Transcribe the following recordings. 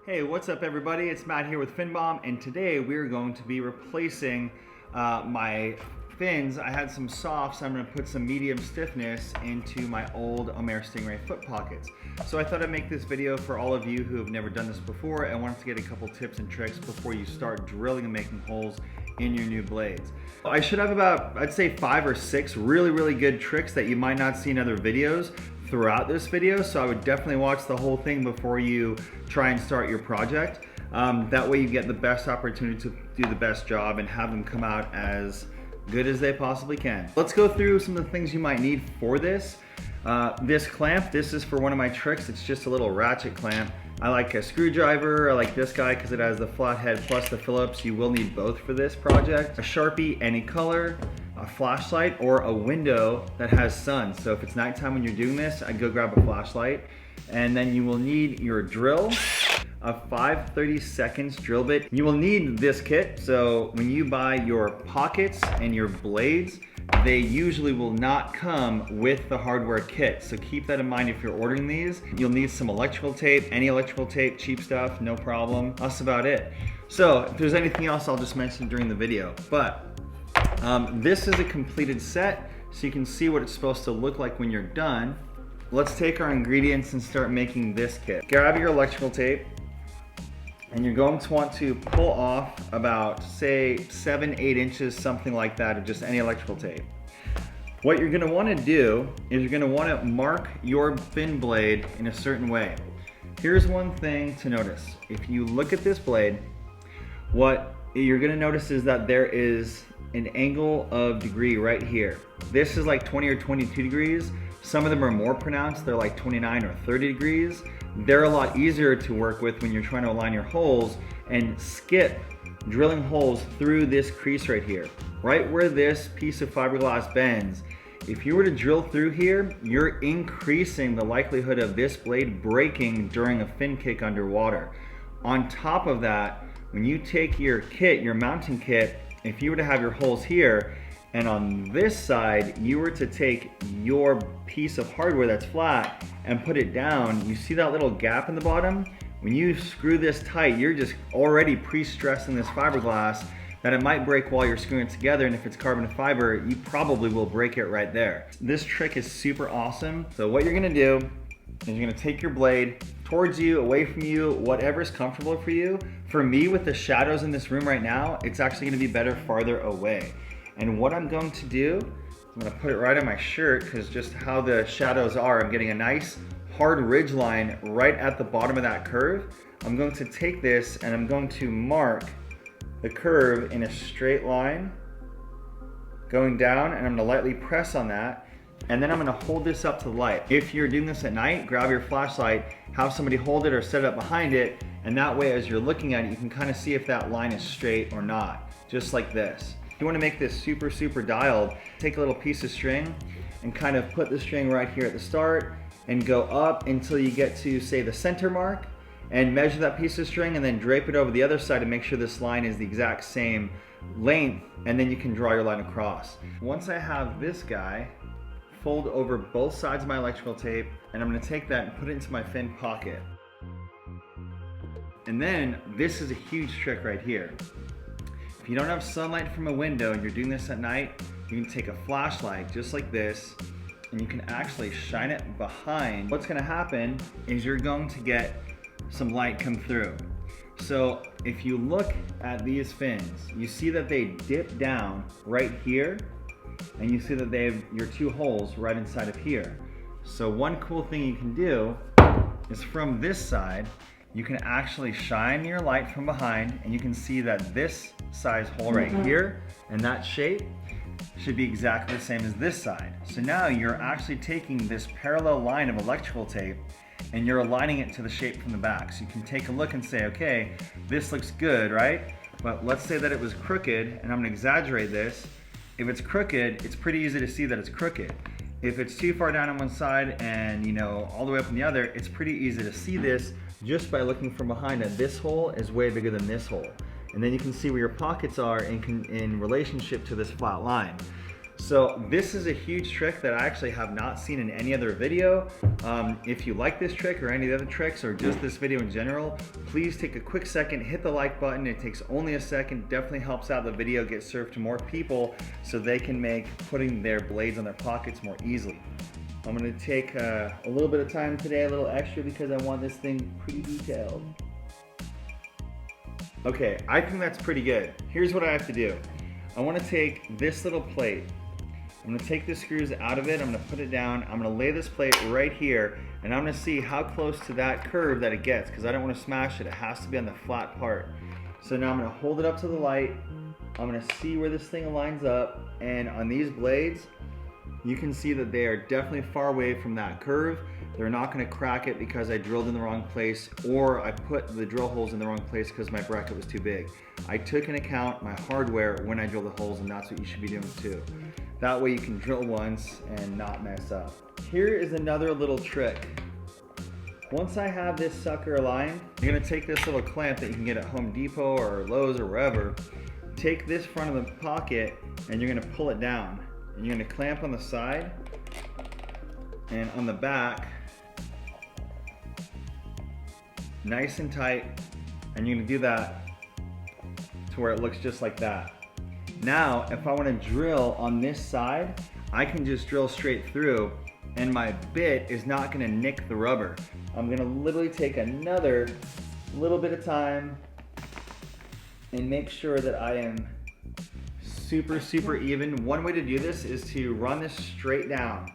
Hey, what's up everybody? It's Matt here with Fin Bomb, and today we're going to be replacing my fins. I had some softs, I'm going to put some medium stiffness into my old Omer Stingray foot pockets. So I thought I'd make this video for all of you who have never done this before and wanted to get a couple tips and tricks before you start drilling and making holes in your new blades. I should have about, I'd say 5 or 6 really good tricks that you might not see in other videos throughout this video, so I would definitely watch the whole thing before you try and start your project. That way you get the best opportunity to do the best job and have them come out as good as they possibly can. Let's go through some of the things you might need for this. This clamp, this is for one of my tricks. It's just a little ratchet clamp. I like a screwdriver. I like this guy because it has the flathead plus the Phillips. You will need both for this project. A Sharpie, any color, a flashlight, or a window that has sun. So if it's nighttime when you're doing this, I'd go grab a flashlight. And then you will need your drill, a 5/32 drill bit. You will need this kit. So when you buy your pockets and your blades, they usually will not come with the hardware kit. So keep that in mind if you're ordering these. You'll need some electrical tape, any electrical tape, cheap stuff, no problem. That's about it. So if there's anything else, I'll just mention during the video. But this is a completed set, so you can see what it's supposed to look like when you're done. Let's take our ingredients and start making this kit. Grab your electrical tape, and you're going to want to pull off about, say, 7-8 inches, something like that, of just any electrical tape. What you're gonna wanna do is you're gonna wanna mark your fin blade in a certain way. Here's one thing to notice. If you look at this blade, what you're gonna notice is that there is an angle of degree right here. This is like 20 or 22 degrees. Some of them are more pronounced. They're like 29 or 30 degrees. They're a lot easier to work with when you're trying to align your holes and skip drilling holes through this crease right here. Right where this piece of fiberglass bends, if you were to drill through here, you're increasing the likelihood of this blade breaking during a fin kick underwater. On top of that, when you take your kit, your mounting kit, if you were to have your holes here, and on this side, you were to take your piece of hardware that's flat and put it down, you see that little gap in the bottom? When you screw this tight, you're just already pre-stressing this fiberglass that it might break while you're screwing it together, and if it's carbon fiber, you probably will break it right there. This trick is super awesome. So what you're gonna do is you're gonna take your blade towards you, away from you, whatever is comfortable for you. For me, with the shadows in this room right now, it's actually gonna be better farther away. And what I'm going to do, I'm gonna put it right on my shirt, because just how the shadows are, I'm getting a nice hard ridge line right at the bottom of that curve. I'm going to take this and I'm going to mark the curve in a straight line going down, and I'm gonna lightly press on that, and then I'm gonna hold this up to the light. If you're doing this at night, grab your flashlight, have somebody hold it or set it up behind it, and that way as you're looking at it, you can kind of see if that line is straight or not, just like this. If you want to make this super dialed, take a little piece of string and kind of put the string right here at the start and go up until you get to, say, the center mark, and measure that piece of string and then drape it over the other side to make sure this line is the exact same length, and then you can draw your line across. Once I have this guy, fold over both sides of my electrical tape, and I'm going to take that and put it into my fin pocket. And then this is a huge trick right here. If you don't have sunlight from a window and you're doing this at night, you can take a flashlight just like this, and you can actually shine it behind. What's gonna happen is you're going to get some light come through. So if you look at these fins, you see that they dip down right here, and you see that they have your 2 holes right inside of here. So one cool thing you can do is from this side, you can actually shine your light from behind, and you can see that this size hole right here and that shape should be exactly the same as this side. So now you're actually taking this parallel line of electrical tape and you're aligning it to the shape from the back. So you can take a look and say, okay, this looks good, right? But let's say that it was crooked, and I'm gonna exaggerate this. If it's crooked, it's pretty easy to see that it's crooked. If it's too far down on one side and all the way up on the other, it's pretty easy to see this just by looking from behind that this hole is way bigger than this hole. And then you can see where your pockets are in relationship to this flat line. So this is a huge trick that I actually have not seen in any other video. If you like this trick or any of the other tricks or just this video in general, please take a quick second, hit the like button. It takes only a second, definitely helps out the video get served to more people so they can make putting their blades on their pockets more easily. I'm gonna take a little bit of time today, a little extra, because I want this thing pretty detailed. Okay, I think that's pretty good. Here's what I have to do. I wanna take this little plate. I'm gonna take the screws out of it, I'm gonna put it down, I'm gonna lay this plate right here, and I'm gonna see how close to that curve that it gets, because I don't wanna smash it, it has to be on the flat part. So now I'm gonna hold it up to the light, I'm gonna see where this thing lines up, and on these blades, you can see that they are definitely far away from that curve. They're not gonna crack it because I drilled in the wrong place, or I put the drill holes in the wrong place because my bracket was too big. I took into account my hardware when I drilled the holes, and that's what you should be doing too. That way you can drill once and not mess up. Here is another little trick. Once I have this sucker aligned, you're gonna take this little clamp that you can get at Home Depot or Lowe's or wherever, take this front of the pocket and you're gonna pull it down. And you're gonna clamp on the side and on the back, nice and tight, and you're gonna do that to where it looks just like that. Now, if I want to drill on this side, I can just drill straight through and my bit is not going to nick the rubber. I'm going to literally take another little bit of time and make sure that I am super even. One way to do this is to run this straight down.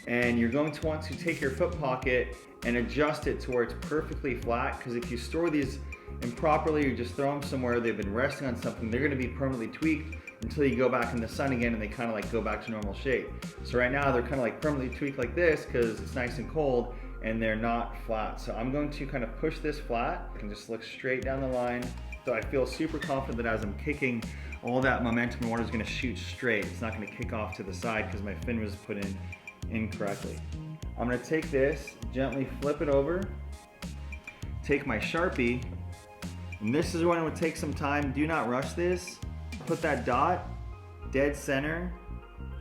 And you're going to want to take your foot pocket and adjust it to where it's perfectly flat, because if you store these improperly, you just throw them somewhere, they've been resting on something, they're going to be permanently tweaked until you go back in the sun again and they kind of like go back to normal shape. So right now they're kind of like permanently tweaked like this because it's nice and cold and they're not flat. So I'm going to kind of push this flat and just look straight down the line. So I feel super confident that as I'm kicking, all that momentum and water is going to shoot straight. It's not going to kick off to the side because my fin was put in incorrectly. I'm going to take this, gently flip it over, take my Sharpie, and this is when it would take some time. Do not rush this. Put that dot dead center.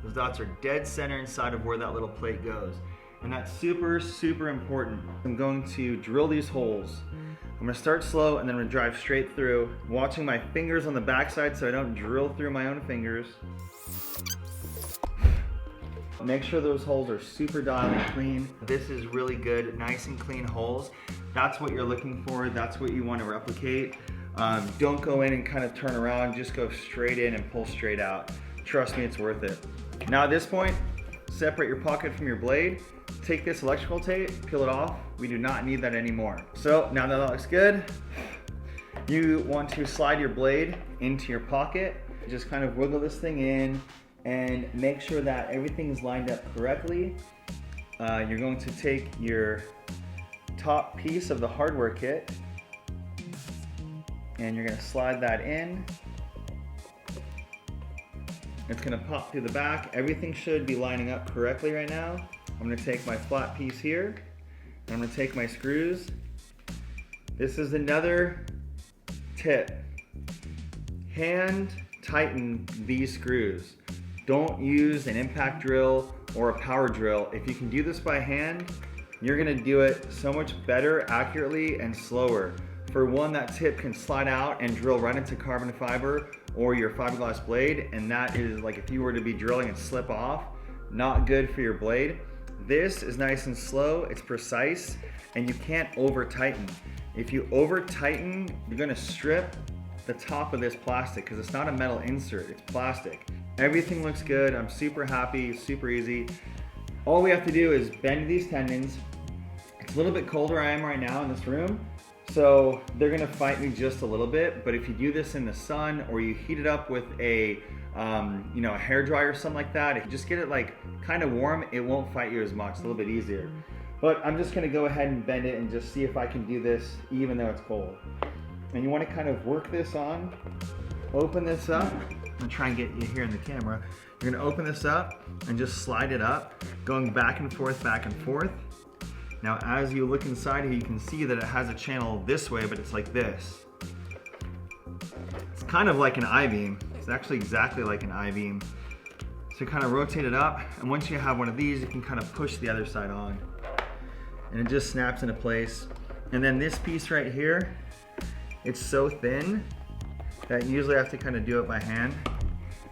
Those dots are dead center inside of where that little plate goes. And that's super important. I'm going to drill these holes. I'm gonna start slow and then I'm gonna drive straight through, watching my fingers on the backside so I don't drill through my own fingers. Make sure those holes are super dialed and clean. This is really good, nice and clean holes. That's what you're looking for, that's what you want to replicate. Don't go in and kind of turn around, just go straight in and pull straight out. Trust me, it's worth it. Now at this point, separate your pocket from your blade, take this electrical tape, peel it off. We do not need that anymore. So now that looks good, you want to slide your blade into your pocket, just kind of wiggle this thing in, and make sure that everything is lined up correctly. You're going to take your top piece of the hardware kit and you're going to slide that in. It's going to pop through the back. Everything should be lining up correctly right now. I'm going to take my flat piece here and I'm going to take my screws. This is another tip. Hand tighten these screws. Don't use an impact drill or a power drill. If you can do this by hand, you're gonna do it so much better, accurately, and slower. For one, that tip can slide out and drill right into carbon fiber or your fiberglass blade, and that is like if you were to be drilling and slip off, not good for your blade. This is nice and slow, it's precise, and you can't over tighten. If you over tighten, you're gonna strip the top of this plastic because it's not a metal insert, it's plastic. Everything looks good, I'm super happy, super easy. All we have to do is bend these tendons. It's a little bit colder where I am right now in this room, so they're gonna fight me just a little bit, but if you do this in the sun or you heat it up with a a hair dryer or something like that, if you just get it like kind of warm, it won't fight you as much, it's a little bit easier. But I'm just gonna go ahead and bend it and just see if I can do this even though it's cold. And you wanna kind of work this on, open this up, and try and get you here in the camera. You're gonna open this up and just slide it up, going back and forth, back and forth. Now, as you look inside here, you can see that it has a channel this way, but it's like this. It's kind of like an I-beam. It's actually exactly like an I-beam. So kind of rotate it up, and once you have one of these, you can kind of push the other side on. And it just snaps into place. And then this piece right here, it's so thin that you usually have to kind of do it by hand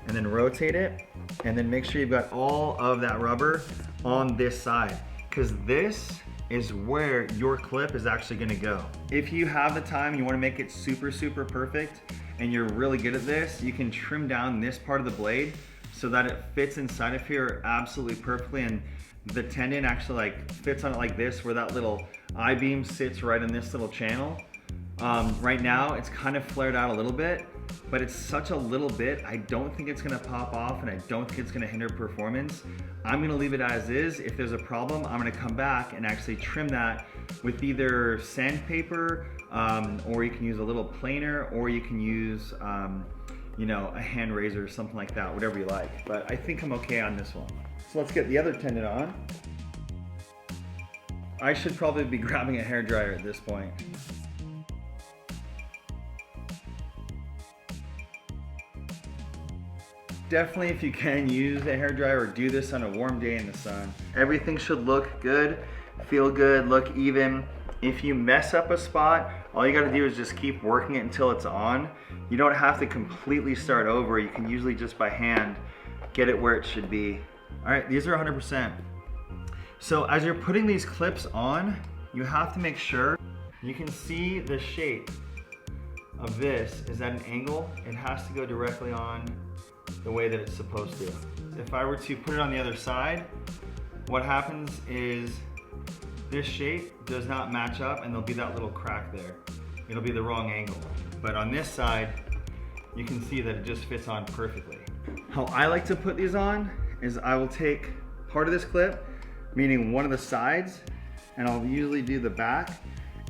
and then rotate it, and then make sure you've got all of that rubber on this side, because this is where your clip is actually gonna go. If you have the time and you wanna make it super, super perfect, and you're really good at this, you can trim down this part of the blade so that it fits inside of here absolutely perfectly, and the tendon actually like fits on it like this, where that little I-beam sits right in this little channel. Right now it's kind of flared out a little bit, but it's such a little bit, I don't think it's gonna pop off, and I don't think it's gonna hinder performance. I'm gonna leave it as is. If there's a problem, I'm gonna come back and actually trim that with either sandpaper, or you can use a little planer, or you can use you know, a hand razor or something like that, whatever you like. But I think I'm okay on this one. So let's get the other tendon on. I should probably be grabbing a hairdryer at this point. Definitely, if you can, use a hairdryer or do this on a warm day in the sun. Everything should look good, feel good, look even. If you mess up a spot, all you gotta do is just keep working it until it's on. You don't have to completely start over. You can usually just by hand get it where it should be. All right, these are 100%. So as you're putting these clips on, you have to make sure you can see the shape of this is at an angle. It has to go directly on the way that it's supposed to. If I were to put it on the other side, what happens is this shape does not match up, and there'll be that little crack there. It'll be the wrong angle. But on this side, you can see that it just fits on perfectly. How I like to put these on is I will take part of this clip, meaning one of the sides, and I'll usually do the back,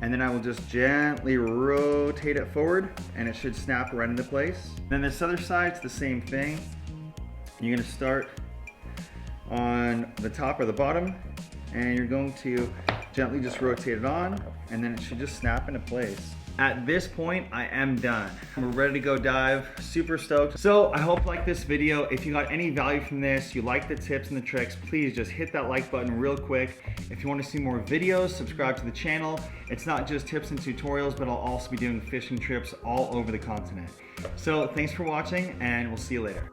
and then I will just gently rotate it forward, and it should snap right into place. Then this other side's the same thing. You're gonna start on the top or the bottom, and you're going to gently just rotate it on, and then it should just snap into place. At this point, I am done. We're ready to go dive, super stoked. So I hope you liked this video. If you got any value from this, you like the tips and the tricks, please just hit that like button real quick. If you want to see more videos, subscribe to the channel. It's not just tips and tutorials, but I'll also be doing fishing trips all over the continent. So thanks for watching, and we'll see you later.